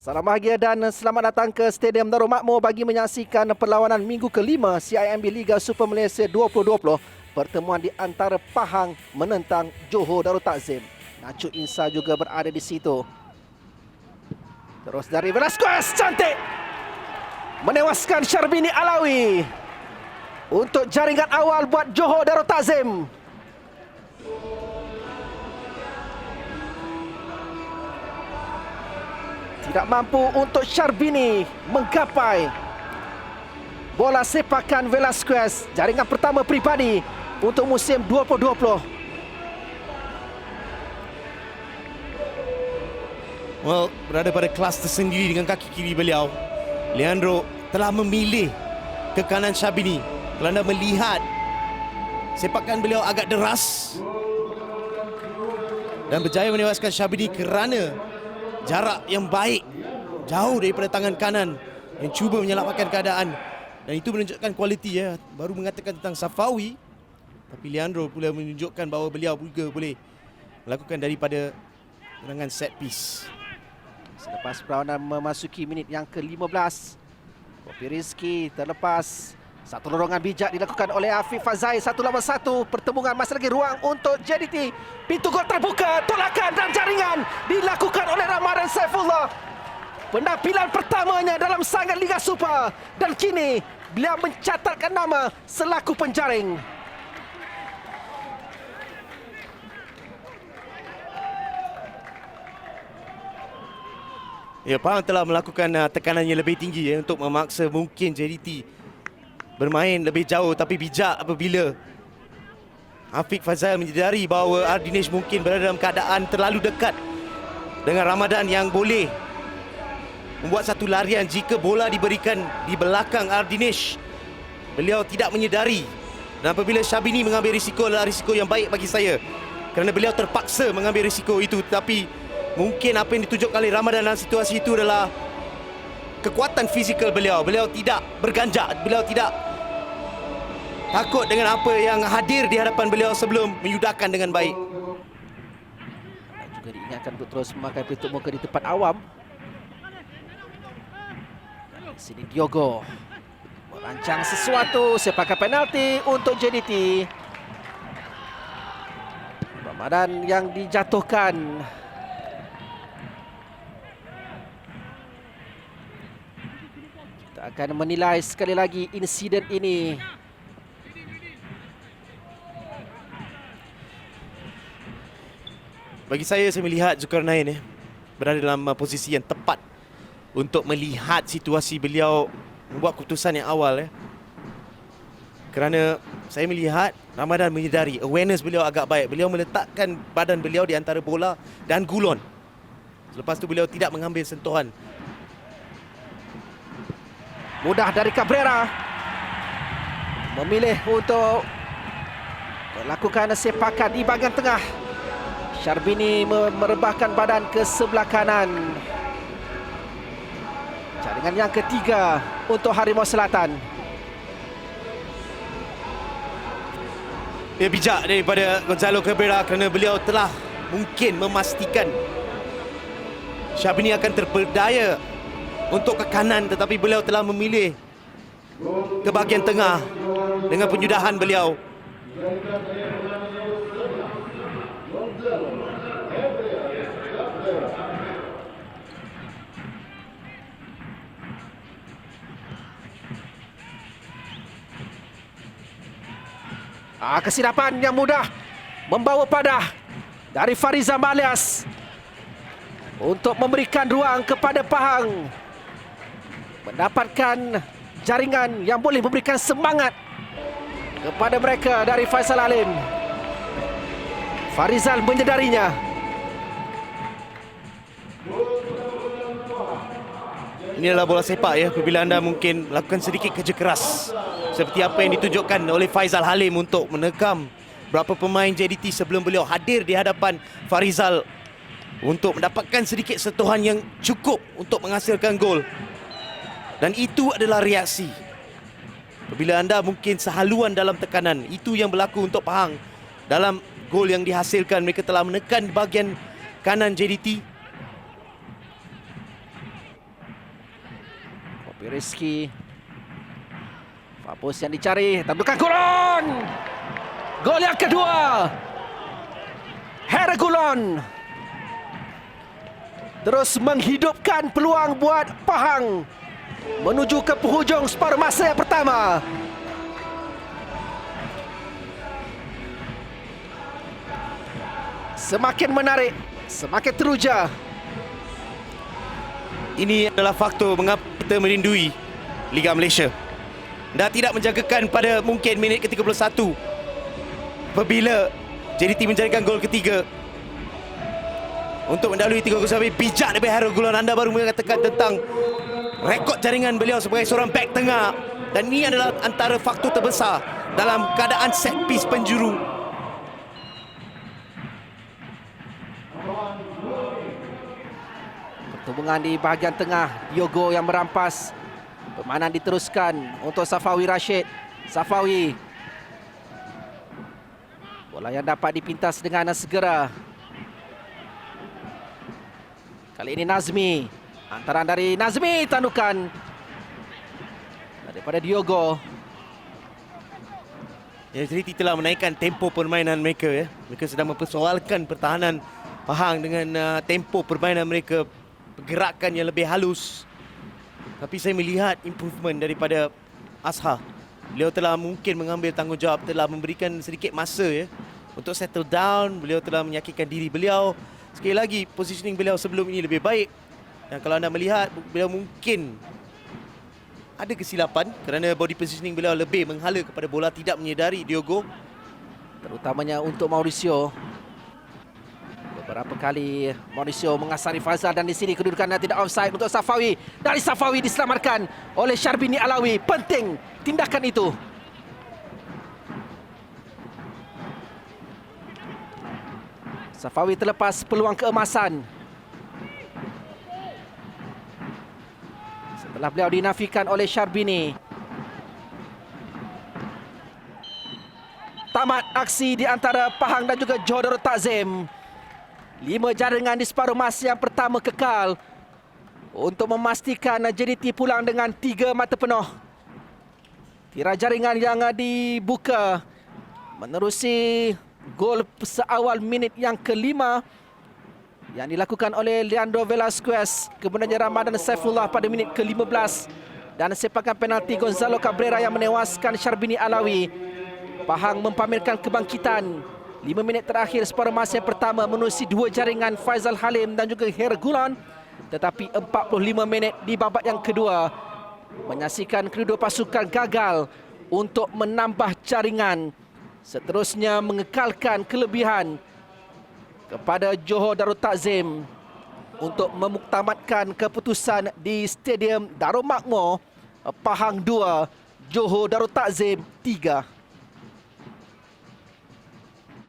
Salam bahagia dan selamat datang ke Stadium Darul Makmur bagi menyaksikan perlawanan minggu kelima CIMB Liga Super Malaysia 2020. Pertemuan di antara Pahang menentang Johor Darul Takzim. Nacho Insa juga berada di situ. Terus dari Velasquez, cantik menewaskan Syarbini Alawi untuk jaringan awal buat Johor Darul Takzim. Tidak mampu untuk Syarbini menggapai bola sepakan Velasquez. Jaringan pertama peribadi untuk musim 2020. Well, berada pada kelas tersendiri dengan kaki kiri beliau. Leandro telah memilih ke kanan Syarbini kerana melihat sepakan beliau agak deras dan berjaya menewaskan Syarbini kerana jarak yang baik jauh daripada tangan kanan yang cuba menyelamatkan keadaan, dan itu menunjukkan kualiti ya. Baru mengatakan tentang Safawi, tapi Leandro pula menunjukkan bahawa beliau juga boleh melakukan daripada serangan set piece. Selepas perlawanan memasuki minit yang ke-15, Kopi Rizki terlepas. Satu lorongan bijak dilakukan oleh Afiq Fazai. 1 lawan 1. Pertembungan masih lagi ruang untuk JDT. Pintu gol terbuka. Tolakan dan jaringan dilakukan oleh Ramadan Saifullah. Penampilan pertamanya dalam saingan Liga Super. Dan kini beliau mencatatkan nama selaku penjaring. Ya, Pahang telah melakukan tekanan yang lebih tinggi ya, untuk memaksa mungkin JDT bermain lebih jauh, tapi bijak apabila Afiq Fazal menyedari bahawa Ardinesh mungkin berada dalam keadaan terlalu dekat dengan Ramadan yang boleh membuat satu larian jika bola diberikan di belakang Ardinesh. Beliau tidak menyedari, dan apabila Syarbini mengambil risiko adalah risiko yang baik bagi saya kerana beliau terpaksa mengambil risiko itu. Tapi mungkin apa yang ditunjukkan oleh Ramadan dalam situasi itu adalah kekuatan fizikal beliau. Beliau tidak berganjak, beliau tidak takut dengan apa yang hadir di hadapan beliau sebelum menyudahkan dengan baik. Dan juga diingatkan untuk terus memakai pelitup muka di tempat awam. Dan di sini Diogo merancang sesuatu. Sepakan penalti untuk JDT. Ramadan yang dijatuhkan. Kita akan menilai sekali lagi insiden ini. Bagi saya melihat Zulkarnain berada dalam posisi yang tepat untuk melihat situasi beliau membuat keputusan yang awal kerana saya melihat Ramadan menyedari awareness beliau agak baik. Beliau meletakkan badan beliau di antara bola dan gulon. Selepas itu beliau tidak mengambil sentuhan. Mudah dari Cabrera. Memilih untuk melakukan sepakan di bahagian tengah. Syarbini merebahkan badan ke sebelah kanan. Jaringan yang ketiga untuk Harimau Selatan. Dia bijak daripada Gonzalo Cabrera kerana beliau telah mungkin memastikan Syarbini akan terperdaya untuk ke kanan, tetapi beliau telah memilih ke bahagian tengah dengan penyudahan beliau. Kesilapan yang mudah membawa padah dari Fariza Malias untuk memberikan ruang kepada Pahang mendapatkan jaringan yang boleh memberikan semangat kepada mereka dari Faisal Alim. Farizal menyedarinya. Ini adalah bola sepak ya, apabila anda mungkin melakukan sedikit kerja keras seperti apa yang ditunjukkan oleh Faisal Halim untuk menekam beberapa pemain JDT sebelum beliau hadir di hadapan Farizal untuk mendapatkan sedikit sentuhan yang cukup untuk menghasilkan gol. Dan itu adalah reaksi apabila anda mungkin sehaluan dalam tekanan. Itu yang berlaku untuk Pahang dalam gol yang dihasilkan. Mereka telah menekan bahagian kanan JDT Kopi Rizky. Fapus yang dicari. Tandukan Gulon. Gol yang kedua. Hergulon terus menghidupkan peluang buat Pahang menuju ke penghujung separuh masa yang pertama. Semakin menarik, semakin teruja. Ini adalah faktor mengapa kita merindui Liga Malaysia. Dah tidak menjagakan pada mungkin minit ke-31 apabila JDT menjadikan gol ketiga untuk mendahului 3-0 habis. Bijak daripada Hergulon. Anda baru mengatakan tentang rekod jaringan beliau sebagai seorang back tengah, dan ini adalah antara faktor terbesar dalam keadaan set piece penjuru. Pertembungan di bahagian tengah, Diogo yang merampas. Permainan diteruskan untuk Safawi Rashid. Safawi. Bola yang dapat dipintas dengan segera. Kali ini Nazmi. Antaran dari Nazmi, tandukan daripada Diogo. Ya, JDT telah menaikkan tempo permainan mereka. Ya. Mereka sedang mempersoalkan pertahanan Pahang dengan tempo permainan mereka, pergerakan yang lebih halus. Tapi saya melihat improvement daripada Azhar. Beliau telah mungkin mengambil tanggungjawab, telah memberikan sedikit masa ya untuk settle down. Beliau telah meyakinkan diri beliau. Sekali lagi, positioning beliau sebelum ini lebih baik. Dan kalau anda melihat, beliau mungkin ada kesilapan kerana body positioning beliau lebih menghala kepada bola, tidak menyedari Diogo. Terutamanya untuk Mauricio. Beberapa kali Mauricio mengasari Fazal, dan di sini kedudukannya tidak offside untuk Safawi. Dari Safawi diselamatkan oleh Syarbini Alawi. Penting tindakan itu. Safawi terlepas peluang keemasan setelah beliau dinafikan oleh Syarbini. Tamat aksi di antara Pahang dan juga Johor Darul Takzim. 5 jaringan di separuh masa yang pertama kekal untuk memastikan JDT pulang dengan 3 mata penuh. Tirai jaringan yang dibuka menerusi gol seawal minit yang kelima yang dilakukan oleh Leandro Velasquez, kemudiannya Ramadan Saifullah pada minit ke-15, dan sepakan penalti Gonzalo Cabrera yang menewaskan Syarbini Alawi. Pahang mempamerkan kebangkitan. 5 minit terakhir separuh masa yang pertama menerusi 2 jaringan Faizal Halim dan juga Hergulon, tetapi 45 minit di babak yang kedua menyaksikan kedua pasukan gagal untuk menambah jaringan, seterusnya mengekalkan kelebihan kepada Johor Darul Takzim untuk memuktamadkan keputusan di Stadium Darul Makmur. Pahang 2, Johor Darul Takzim 3.